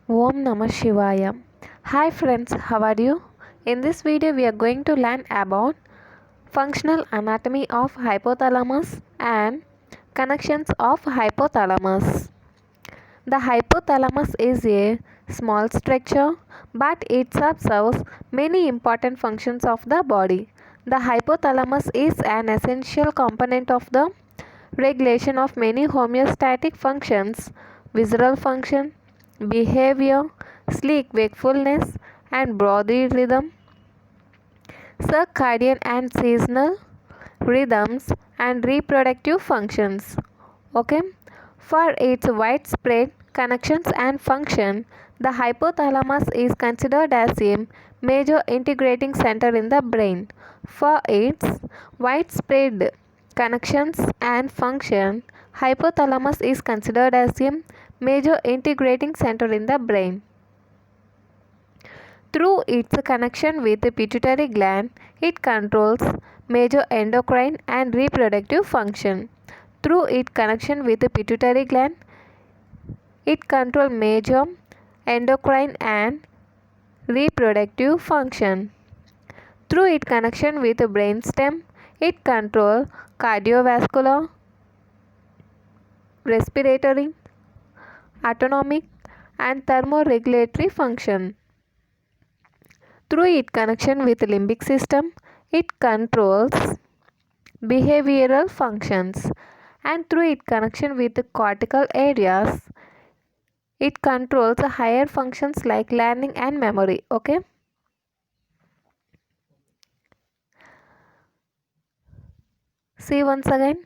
Om Namah Shivaya. Hi friends, how are you? In this video we are going to learn about functional anatomy of hypothalamus and connections of hypothalamus. The hypothalamus is a small structure but it serves many important functions of the body. The hypothalamus is an essential component of the regulation of many homeostatic functions, visceral function, behavior, sleep wakefulness, and body rhythm, circadian and seasonal rhythms, and reproductive functions. Okay, for its widespread connections and function, the hypothalamus is considered as a major integrating center in the brain. For its widespread connections and function, hypothalamus is considered as a major integrating center in the brain. Through its connection with the pituitary gland, it controls major endocrine and reproductive function. Through its connection with the pituitary gland, it controls major endocrine and reproductive function. Through its connection with the brainstem, it controls cardiovascular, respiratory, autonomic, and thermoregulatory function. Through its connection with the limbic system, it controls behavioral functions, and through its connection with the cortical areas, it controls higher functions like learning and memory. Okay. See once again.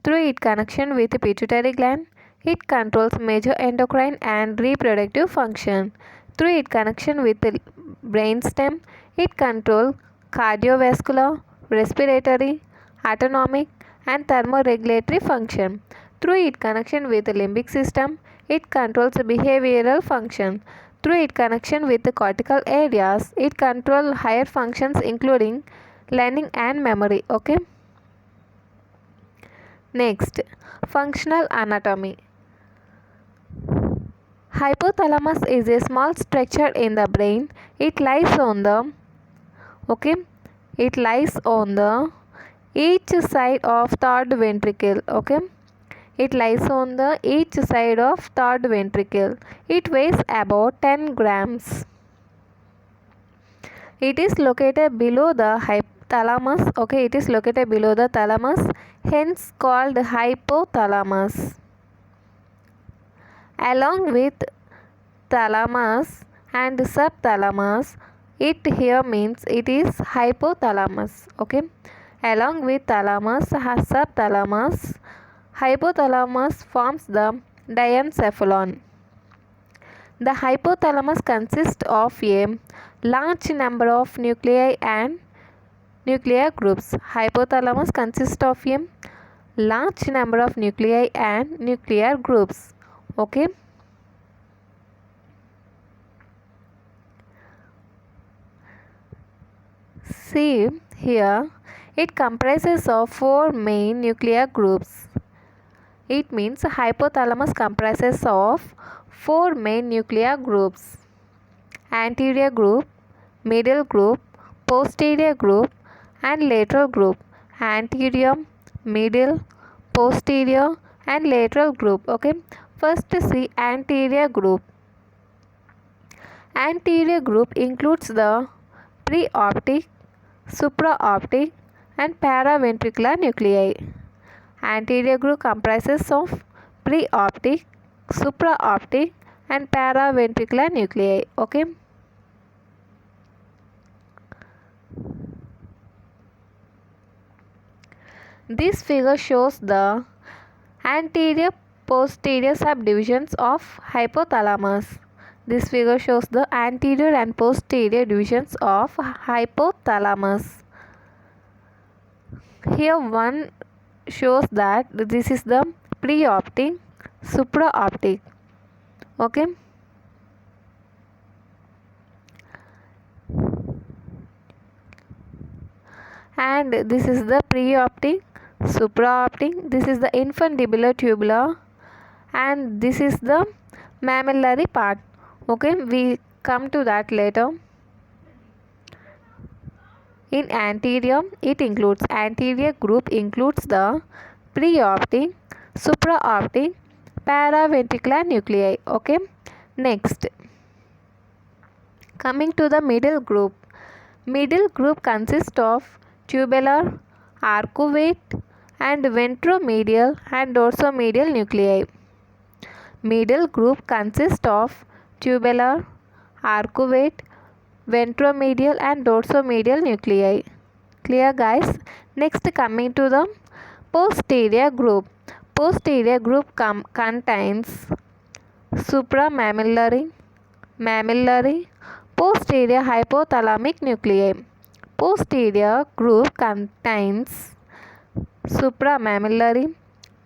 Through its connection with the pituitary gland, it controls major endocrine and reproductive function. Through its connection with the brainstem, it controls cardiovascular, respiratory, autonomic, and thermoregulatory function. Through its connection with the limbic system, it controls behavioral function. Through its connection with the cortical areas, it controls higher functions including learning and memory. Okay. Next, functional anatomy. Hypothalamus is a small structure in the brain. It lies on the each side of third ventricle. Okay. It lies on the each side of third ventricle. It weighs about 10 grams. It is located below the thalamus. Okay, it is located below the thalamus, hence called hypothalamus. Along with thalamus and subthalamus, it here means it is hypothalamus. Okay, along with thalamus, subthalamus, hypothalamus forms the diencephalon. The hypothalamus consists of a large number of nuclei and nuclear groups. Hypothalamus consists of a large number of nuclei and nuclear groups. Okay. See here, it comprises of 4 main nuclear groups. It means hypothalamus comprises of 4 main nuclear groups: anterior group, middle group, posterior group, and lateral group. Anterior, middle, posterior, and lateral group. Okay. First see anterior group. Anterior group includes the preoptic, supraoptic, and paraventricular nuclei. Anterior group comprises of preoptic, supraoptic, and paraventricular nuclei. Okay. This figure shows the anterior posterior subdivisions of hypothalamus. This figure shows the anterior and posterior divisions of hypothalamus. Here one shows that this is the preoptic, supraoptic. Okay. And this is the preoptic, supraoptic. This is the infundibular tubular, and this is the mammillary part. Okay, we come to that later. In anterior, anterior group includes the preoptic, supraoptic, paraventricular nuclei. Okay, next coming to the middle group. Middle group consists of tubular, arcuate, and ventromedial and dorsomedial nuclei. Middle group consists of tubular, arcuate, ventromedial and dorsomedial nuclei. Clear guys? Next coming to the posterior group. Posterior group contains supramammillary, mammillary, posterior hypothalamic nuclei. Posterior group contains supramammillary,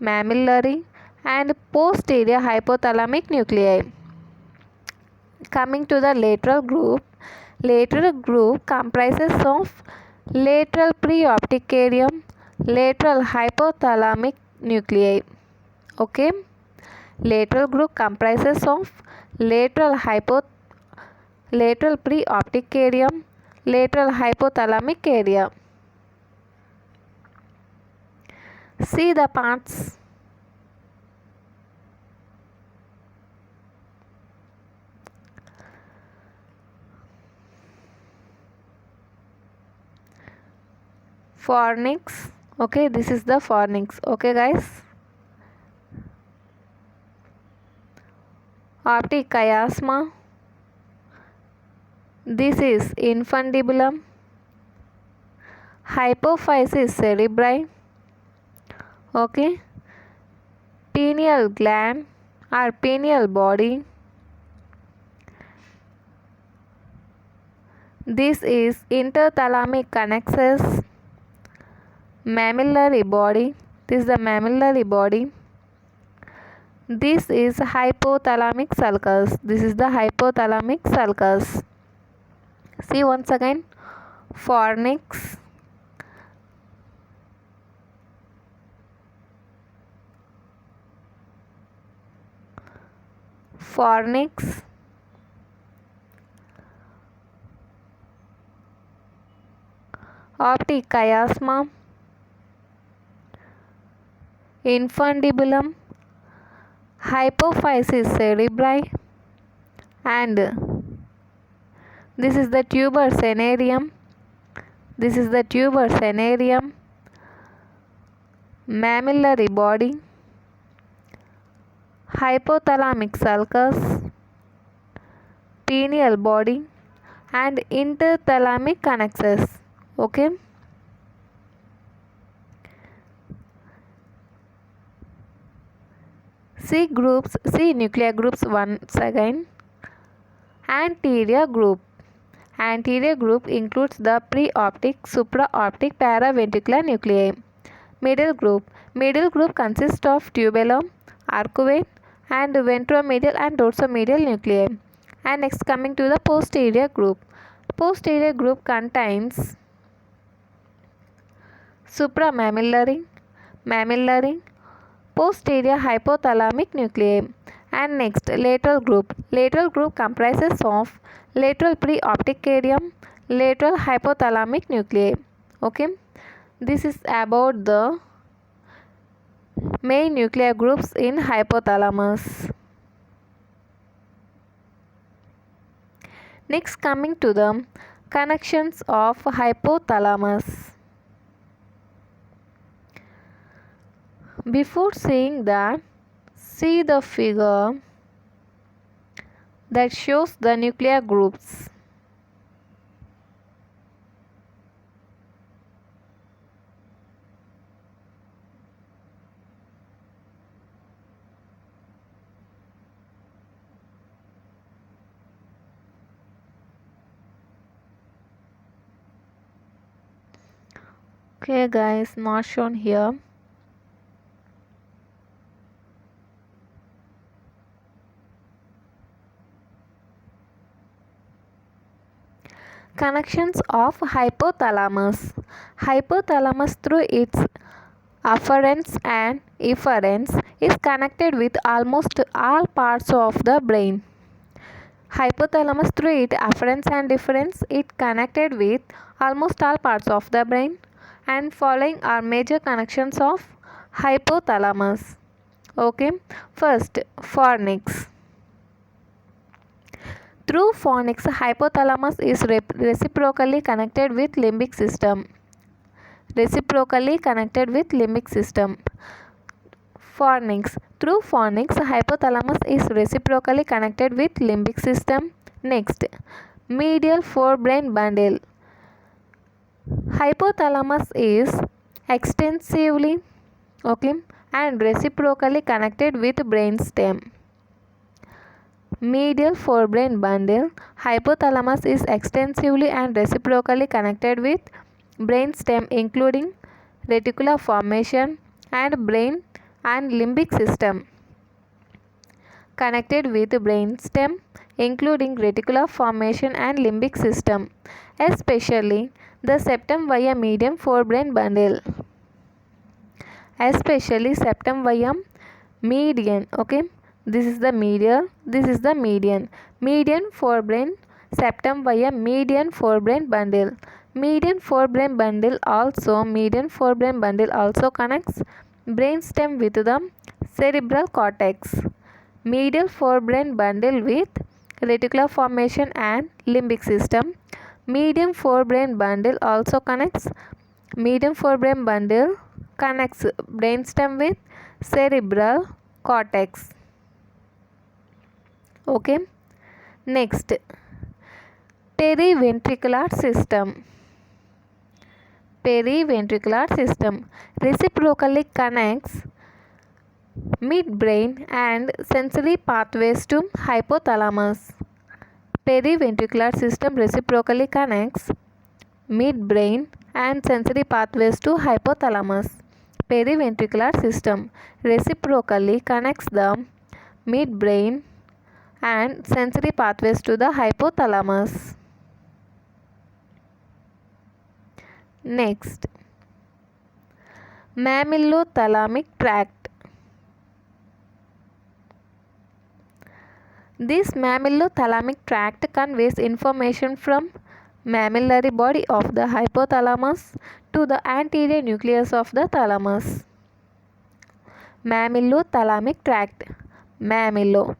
mammillary and posterior hypothalamic nuclei. Coming to the lateral group comprises of lateral preopticarium, lateral hypothalamic nuclei. Okay, lateral group comprises of lateral preopticarium, lateral hypothalamic area. See the parts. Fornix. Okay, this is the fornix. Okay guys. Optic chiasma. This is infundibulum. Hypophysis cerebri. Okay, pineal gland or pineal body. This is interthalamic connexus. Mammillary body. This is the mammillary body. This is hypothalamic sulcus. This is the hypothalamic sulcus. See once again. Fornix. Fornix. Optic chiasma. Infundibulum. Hypophysis cerebri. And this is the tuber cinerarium. This is the tuber cinerarium. Mammillary body. Hypothalamic sulcus. Pineal body and interthalamic connexus. Okay. See nuclear groups once again. Anterior group. Anterior group includes the preoptic, supraoptic, paraventricular nuclei. Middle group. Middle group consists of tubular, arcuate and ventromedial and dorsomedial nuclei. And next coming to the posterior group. Posterior group contains supramammillary, mammillary, posterior hypothalamic nuclei. And next lateral group. Lateral group comprises of lateral preopticarium, lateral hypothalamic nuclei. Okay, this is about the main nuclear groups in hypothalamus. Next coming to the connections of hypothalamus. Before seeing that, see the figure that shows the nuclear groups. Okay guys, not shown here. Connections of hypothalamus. Hypothalamus through its afferents and efferents is connected with almost all parts of the brain. Hypothalamus, through its afferents and difference, it connected with almost all parts of the brain, and following are major connections of hypothalamus. Okay, first fornix. Through fornix, hypothalamus is reciprocally connected with limbic system. Reciprocally connected with limbic system. Fornix. Through fornix, hypothalamus is reciprocally connected with limbic system. Next, medial forebrain bundle. Hypothalamus is extensively and reciprocally connected with brainstem. Medial forebrain bundle. Hypothalamus is extensively and reciprocally connected with brainstem, including reticular formation and brain and limbic system. Connected with brainstem, including reticular formation and limbic system, especially the septum via median forebrain bundle. Especially septum via median. Okay, this is the medial, this is the median. Median forebrain, septum via median forebrain bundle. Median forebrain bundle also connects brainstem with the cerebral cortex. Medial forebrain bundle with reticular formation and limbic system. Median forebrain bundle also connects brainstem with cerebral cortex. Okay, next, periventricular system. Periventricular system reciprocally connects midbrain and sensory pathways to hypothalamus. Periventricular system reciprocally connects midbrain and sensory pathways to hypothalamus. Periventricular system reciprocally connects the midbrain and sensory pathways to the hypothalamus. Next, mammillothalamic tract. This mammillothalamic tract conveys information from mammillary body of the hypothalamus to the anterior nucleus of the thalamus. Mammillothalamic tract. Mammallo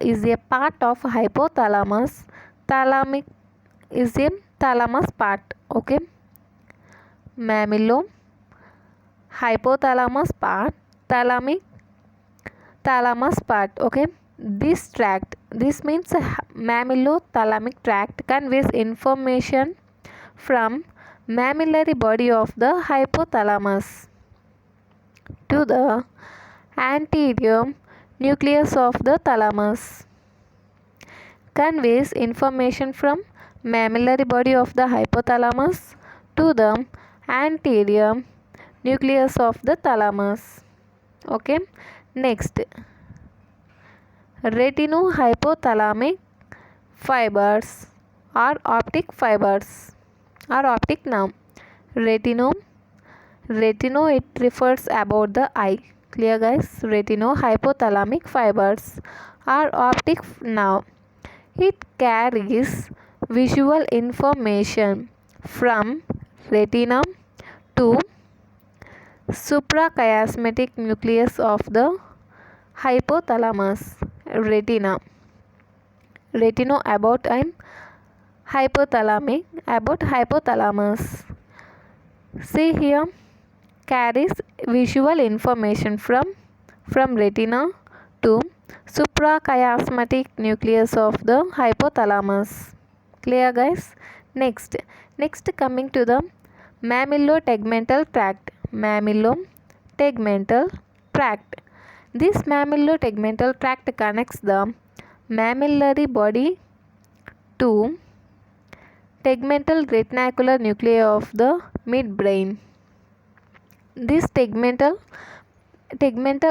is a part of hypothalamus. Thalamic is a thalamus part. Okay, mammallo, hypothalamus part, thalamic, thalamus part. Okay, this means mammillothalamic tract conveys information from mammillary body of the hypothalamus to the anterior nucleus of the thalamus. Conveys information from mammillary body of the hypothalamus to the anterior nucleus of the thalamus. Okay, next, retinohypothalamic fibers or optic fibers or optic nerve. Retino, it refers about the eye. Clear guys? Retinohypothalamic fibers are optic nerve. It carries visual information from retina to suprachiasmatic nucleus of the hypothalamus. Retino about hypothalamus. See here, carries visual information from retina to suprachiasmatic nucleus of the hypothalamus. Clear guys? Next coming to the mammillotegmental tract. Mammillotegmental tract. This mammillotegmental tract connects the mammillary body to tegmental retinacular nuclei of the midbrain. This tegmental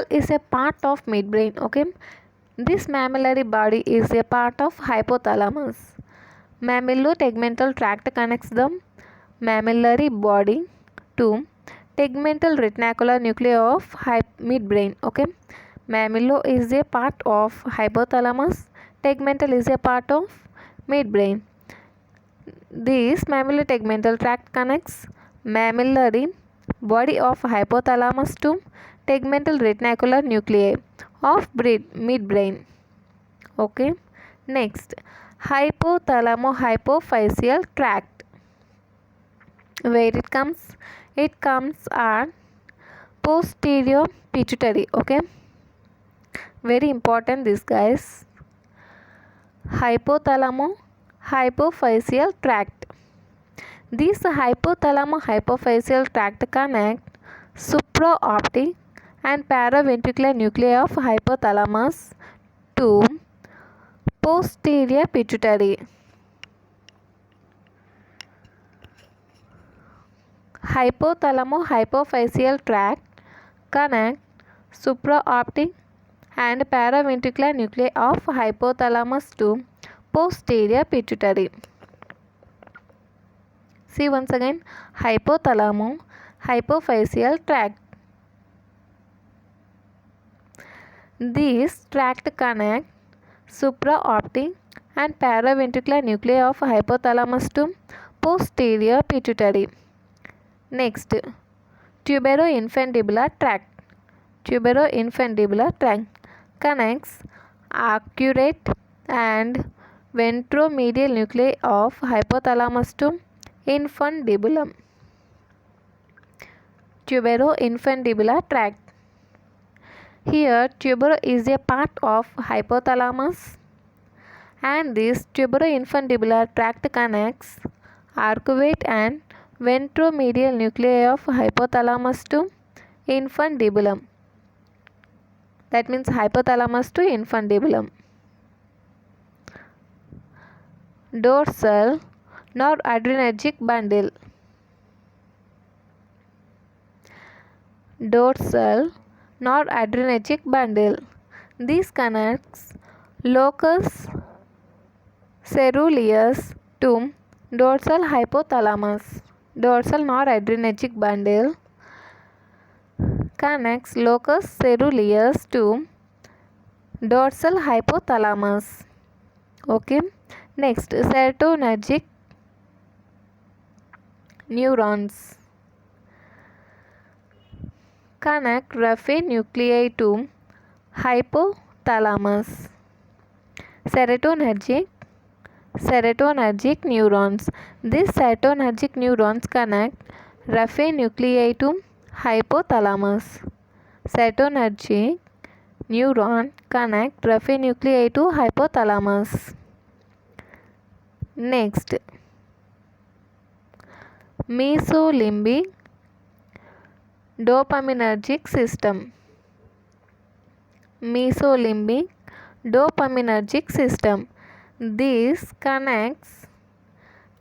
is a part of midbrain. Okay, this mammillary body is a part of hypothalamus. Mammillotegmental tract connects the mammillary body to tegmental retinacular nuclei of midbrain. Okay, mammillo is a part of hypothalamus. Tegmental is a part of midbrain. This mammillary tegmental tract connects mammillary body of hypothalamus to tegmental retinacular nuclei of midbrain. Okay. Next, hypothalamo-hypophyseal tract. Where it comes? It comes at posterior pituitary. Okay. Very important this, guys. Hypothalamo-hypophyseal tract. This hypothalamo-hypophyseal tract connect supraoptic and paraventricular nuclei of hypothalamus to posterior pituitary. Hypothalamo-hypophyseal tract connect supraoptic and paraventricular nuclei of hypothalamus to posterior pituitary. See once again, hypothalamo-hypophyseal tract. This tract connect supraoptic and paraventricular nuclei of hypothalamus to posterior pituitary. Next, tuberoinfundibular tract. Tuberoinfundibular tract connects arcuate and ventromedial nuclei of hypothalamus to infundibulum. Tuberoinfundibular tract. Here, tubero is a part of hypothalamus, and this tuberoinfundibular tract connects arcuate and ventromedial nuclei of hypothalamus to infundibulum. That means hypothalamus to infundibulum. Dorsal noradrenergic bundle. Dorsal noradrenergic bundle. This connects locus ceruleus to dorsal hypothalamus. Dorsal noradrenergic bundle connects locus ceruleus to dorsal hypothalamus. Okay. Next, serotonergic neurons connect Raphe nuclei to hypothalamus. Serotonergic neurons. These serotonergic neurons connect Raphe nuclei to hypothalamus. Serotonergic neuron connect Raphe nuclei to hypothalamus. Next, mesolimbic dopaminergic system. Mesolimbic dopaminergic system. This connects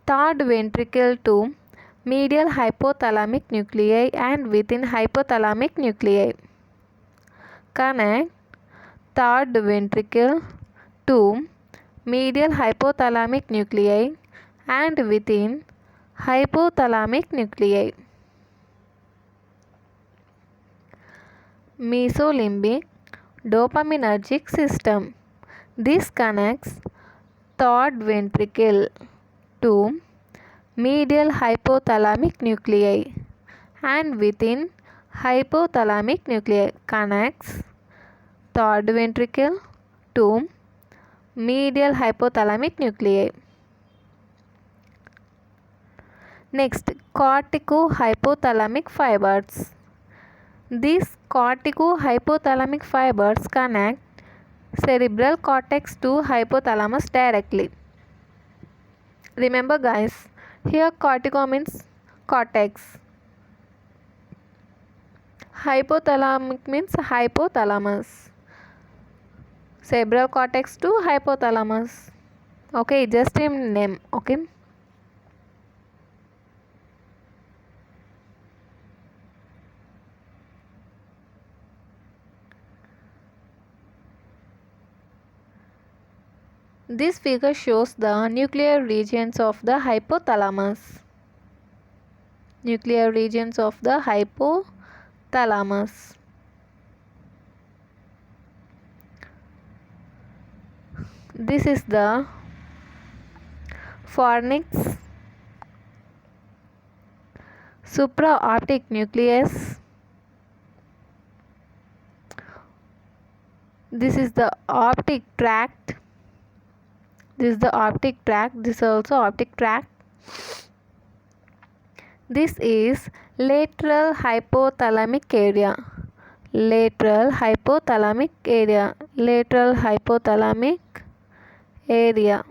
third ventricle to medial hypothalamic nuclei and within hypothalamic nuclei. Connect third ventricle to medial hypothalamic nuclei and within hypothalamic nuclei. Mesolimbic dopaminergic system. This connects third ventricle to medial hypothalamic nuclei and within hypothalamic nuclei. Connects third ventricle to medial hypothalamic nuclei. Next, corticohypothalamic fibers. These corticohypothalamic fibers connect cerebral cortex to hypothalamus directly. Remember guys, here cortico means cortex. Hypothalamic means hypothalamus. Cerebral cortex to hypothalamus. Okay, just a name. Okay. This figure shows the nuclear regions of the hypothalamus. Nuclear regions of the hypothalamus. This is the fornix. Supraoptic nucleus. This is the optic tract. This is the optic tract. This is also optic tract. This is lateral hypothalamic area. Lateral hypothalamic area. Lateral hypothalamic area.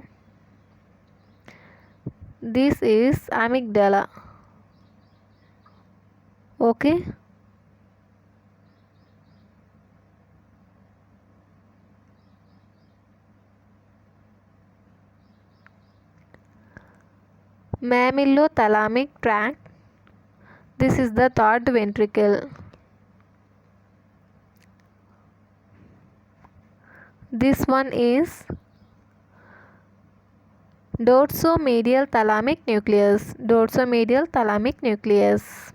This is amygdala. Okay. Mammillothalamic tract. This is the third ventricle. This one is dorsomedial thalamic nucleus. Dorsomedial thalamic nucleus.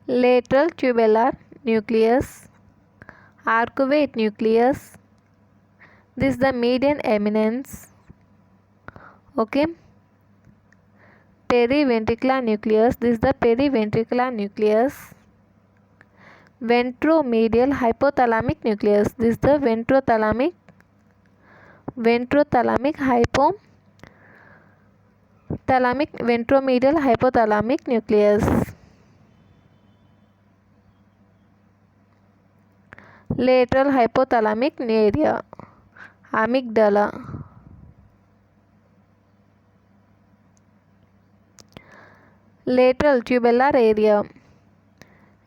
Lateral tubular nucleus. Arcuate nucleus. This is the median eminence. Okay. Periventricular nucleus. This is the periventricular nucleus. Ventromedial hypothalamic nucleus. This is the ventrothalamic ventromedial hypothalamic nucleus. Lateral hypothalamic area. Amygdala. Lateral tubular area.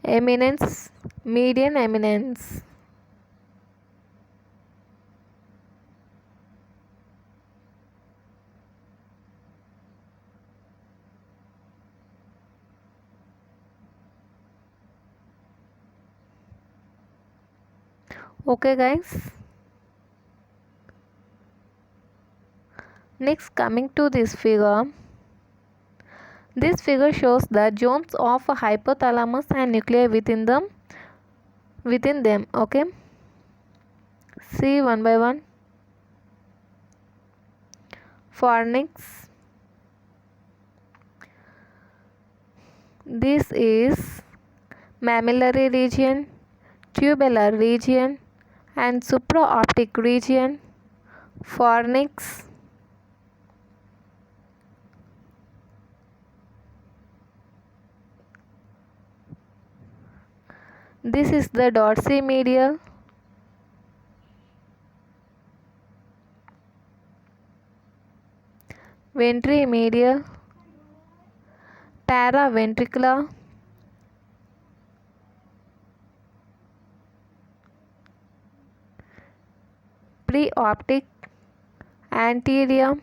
Eminence, median eminence. Okay guys. Next, coming to this figure. This figure shows the zones of hypothalamus and nuclei within them. Okay. See one by one. Fornix. This is mammillary region, tubular region, and supraoptic region. Fornix. This is the dorsomedial. Ventromedial. Paraventricular. Preoptic. Anterior.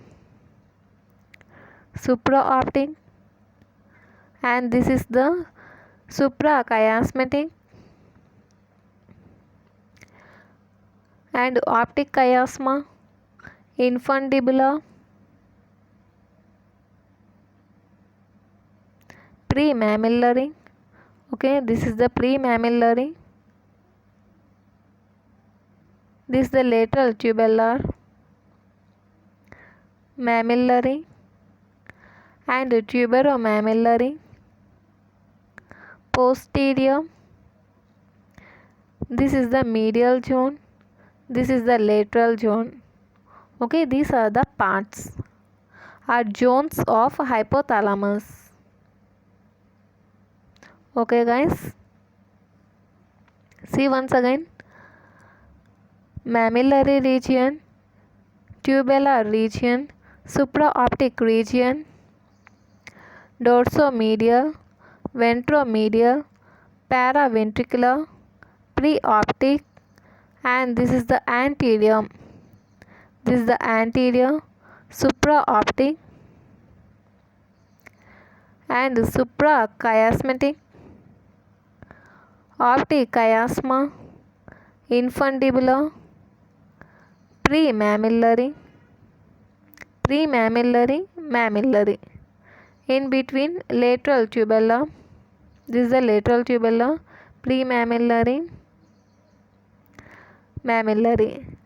Supraoptic. And this is the suprachiasmatic and optic chiasma, infundibular, premammillary. Okay, this is the premammillary. This is the lateral tubular, mammillary, and tuberomammillary. Posterior. This is the medial zone. This is the lateral zone. Okay, these are the parts or zones of hypothalamus. Okay guys, see once again. Mammillary region, tubular region, supraoptic region, dorsomedial, ventromedial, paraventricular, preoptic, and this is the anterior. This is the anterior, supraoptic, and suprachiasmatic, optic chiasma, infundibular, premammillary, mammillary. In between, lateral tubular. This is the lateral tubular, Premammillary, mammillary,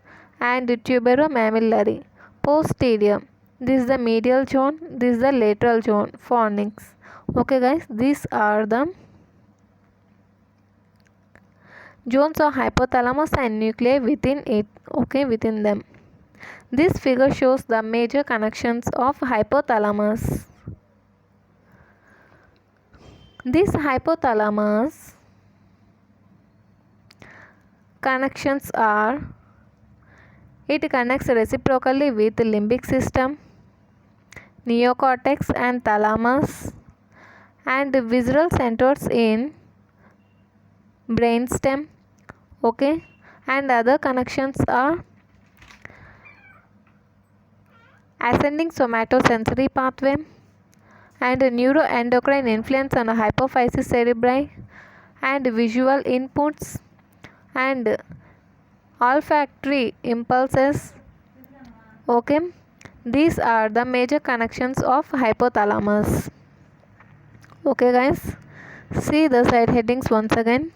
and tuberomammillary. Posterior. This is the medial zone. This is the lateral zone. Fornix. Okay, guys. These are the zones of hypothalamus and nuclei within it. Okay, within them. This figure shows the major connections of hypothalamus. This hypothalamus connections are: it connects reciprocally with limbic system, neocortex and thalamus, and visceral centers in brainstem. Okay, and other connections are ascending somatosensory pathway and neuroendocrine influence on hypophysis cerebri and visual inputs and olfactory impulses. Okay, these are the major connections of hypothalamus. Okay, guys, see the side headings once again.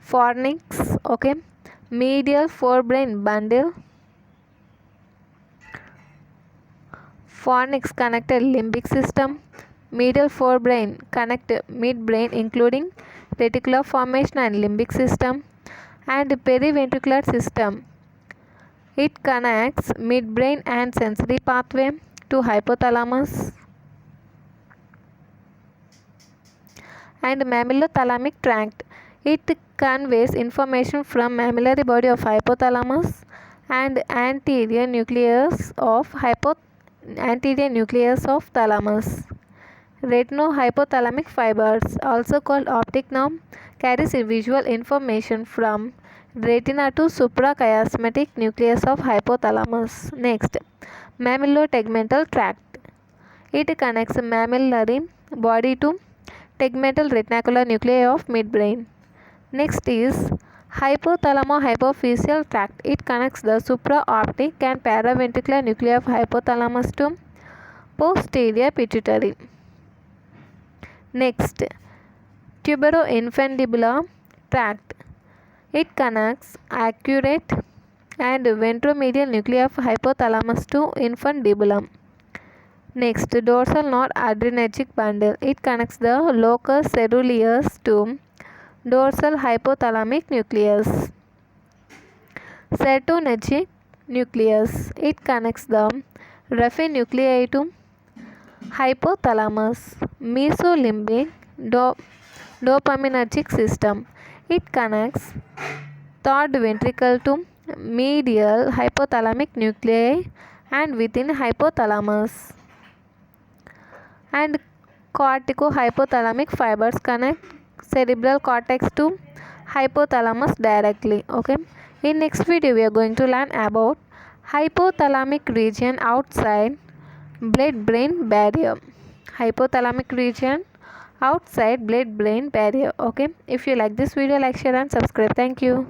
Fornix. Okay, medial forebrain bundle. Fornix connected limbic system. Medial forebrain connect midbrain including reticular formation and limbic system, and periventricular system. It connects midbrain and sensory pathway to hypothalamus. And mammillothalamic tract. It conveys information from mammillary body of hypothalamus and anterior nucleus of thalamus. Retinohypothalamic fibers, also called optic nerve, carries visual information from retina to suprachiasmatic nucleus of hypothalamus. Next, mammillotegmental tract. It connects mammillary body to tegmental retinacular nuclei of midbrain. Next is hypothalamo-hypophyseal tract. It connects the supraoptic and paraventricular nuclei of hypothalamus to posterior pituitary. Next, tuberoinfundibular tract. It connects accurate and ventromedial nuclei of hypothalamus to infundibulum. Next, dorsal noradrenergic bundle. It connects the locus ceruleus to dorsal hypothalamic nucleus. Serotonergic nucleus. It connects the raphe nuclei to hypothalamus. Mesolimbic dopaminergic system. It connects third ventricle to medial hypothalamic nuclei and within hypothalamus. And corticohypothalamic fibers connect cerebral cortex to hypothalamus directly. Okay, in next video we are going to learn about hypothalamic region outside blood brain barrier. Hypothalamic region outside blood brain barrier. Okay, if you like this video, like, share and subscribe. Thank you.